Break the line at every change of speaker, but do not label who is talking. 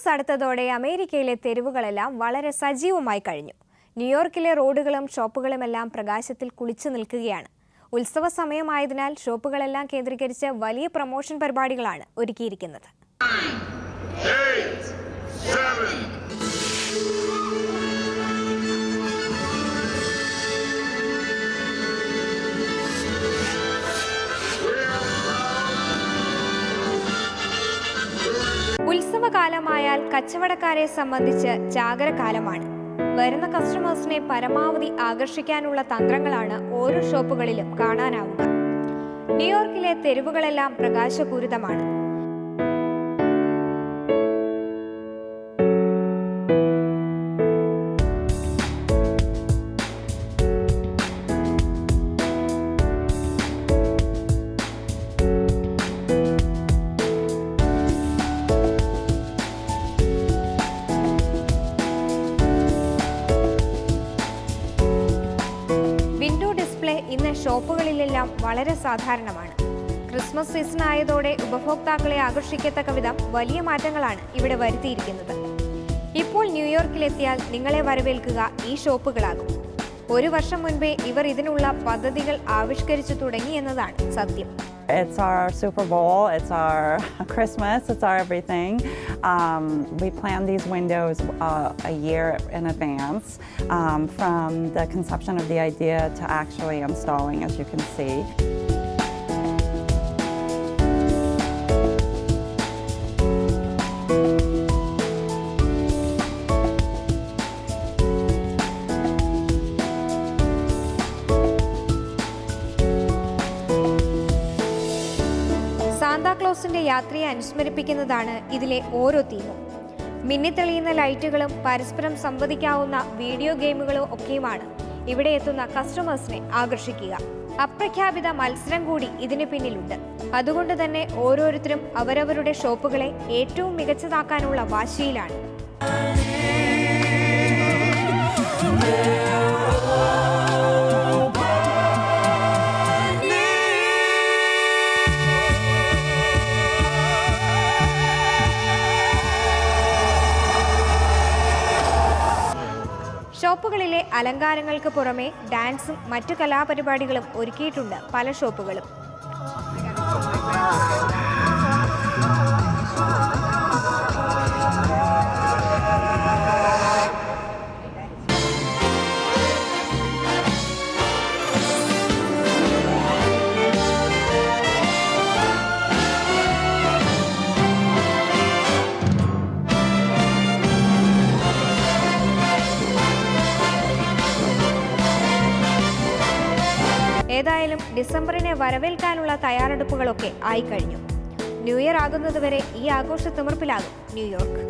Christmas അടുത്തതോടെ അമേരിക്കയിലെ തെരുവുകളെല്ലാം വളരെ സജീവമായി കഴിഞ്ഞു. ന്യൂയോർക്കിലെ റോഡുകളും ഷോപ്പുകളുമെല്ലാം പ്രകാശത്തിൽ കുളിച്ചു നിൽക്കുകയാണ്. ഉത്സവ സമയമായതിനാൽ ഷോപ്പുകളെല്ലാം കേന്ദ്രീകരിച്ച് വലിയ പ്രൊമോഷൻ പരിപാടികളാണ് ഒരുക്കിയിരിക്കുന്നത്. ഉത്സവകാലമായാൽ കച്ചവടക്കാരെ സംബന്ധിച്ച് ജാഗരകാലമാണ്. വരുന്ന കസ്റ്റമേഴ്സിനെ പരമാവധി ആകർഷിക്കാനുള്ള തന്ത്രങ്ങളാണ് ഓരോ ഷോപ്പുകളിലും കാണാനാവുക. ന്യൂയോർക്കിലെ തെരുവുകളെല്ലാം പ്രകാശപൂരിതമാണ്. വിൻഡോ ഡിസ്പ്ലേ ഇന്ന് ഷോപ്പുകളിലെല്ലാം വളരെ സാധാരണമാണ്. ക്രിസ്മസ് സീസൺ ആയതോടെ ഉപഭോക്താക്കളെ ആകർഷിക്കത്തക്ക വിധം വലിയ മാറ്റങ്ങളാണ് ഇവിടെ വരുത്തിയിരിക്കുന്നത്. ഇപ്പോൾ ന്യൂയോർക്കിലെത്തിയാൽ നിങ്ങളെ വരവേൽക്കുക ഈ ഷോപ്പുകളാകും. ഒരു വർഷം മുൻപേ ഇവർ ഇതിനുള്ള പദ്ധതികൾ ആവിഷ്കരിച്ചു തുടങ്ങി എന്നതാണ് സത്യം.
It's our Super Bowl, it's our Christmas, it's our everything. We plan these windows a year in advance, from the conception of the idea to actually installing, as you can see.
സാന്താക്ലോസിന്റെ യാത്രയെ അനുസ്മരിപ്പിക്കുന്നതാണ് ഇതിലെ ഓരോ തീമും. മിന്നിത്തെളിയുന്ന ലൈറ്റുകളും പരസ്പരം സംവദിക്കാവുന്ന video ഗെയിമുകളും ഒക്കെയുമാണ് ഇവിടെ എത്തുന്ന കസ്റ്റമേഴ്സിനെ ആകർഷിക്കുക. അപ്രഖ്യാപിത മത്സരം കൂടി ഇതിന് പിന്നിലുണ്ട്. അതുകൊണ്ട് തന്നെ ഓരോരുത്തരും അവരവരുടെ ഷോപ്പുകളെ ഏറ്റവും മികച്ചതാക്കാനുള്ള വാശിയിലാണ്. ഷോപ്പുകളിലെ അലങ്കാരങ്ങൾക്ക് പുറമെ ഡാൻസും മറ്റു കലാപരിപാടികളും ഒരുക്കിയിട്ടുണ്ട് പല ഷോപ്പുകളും. ഏതായാലും ഡിസംബറിനെ വരവേൽക്കാനുള്ള തയ്യാറെടുപ്പുകളൊക്കെ ആയിക്കഴിഞ്ഞു. ന്യൂ ഇയർ ആകുന്നതുവരെ ഈ ആഘോഷ തിമിർപ്പിലാകും ന്യൂയോർക്ക്.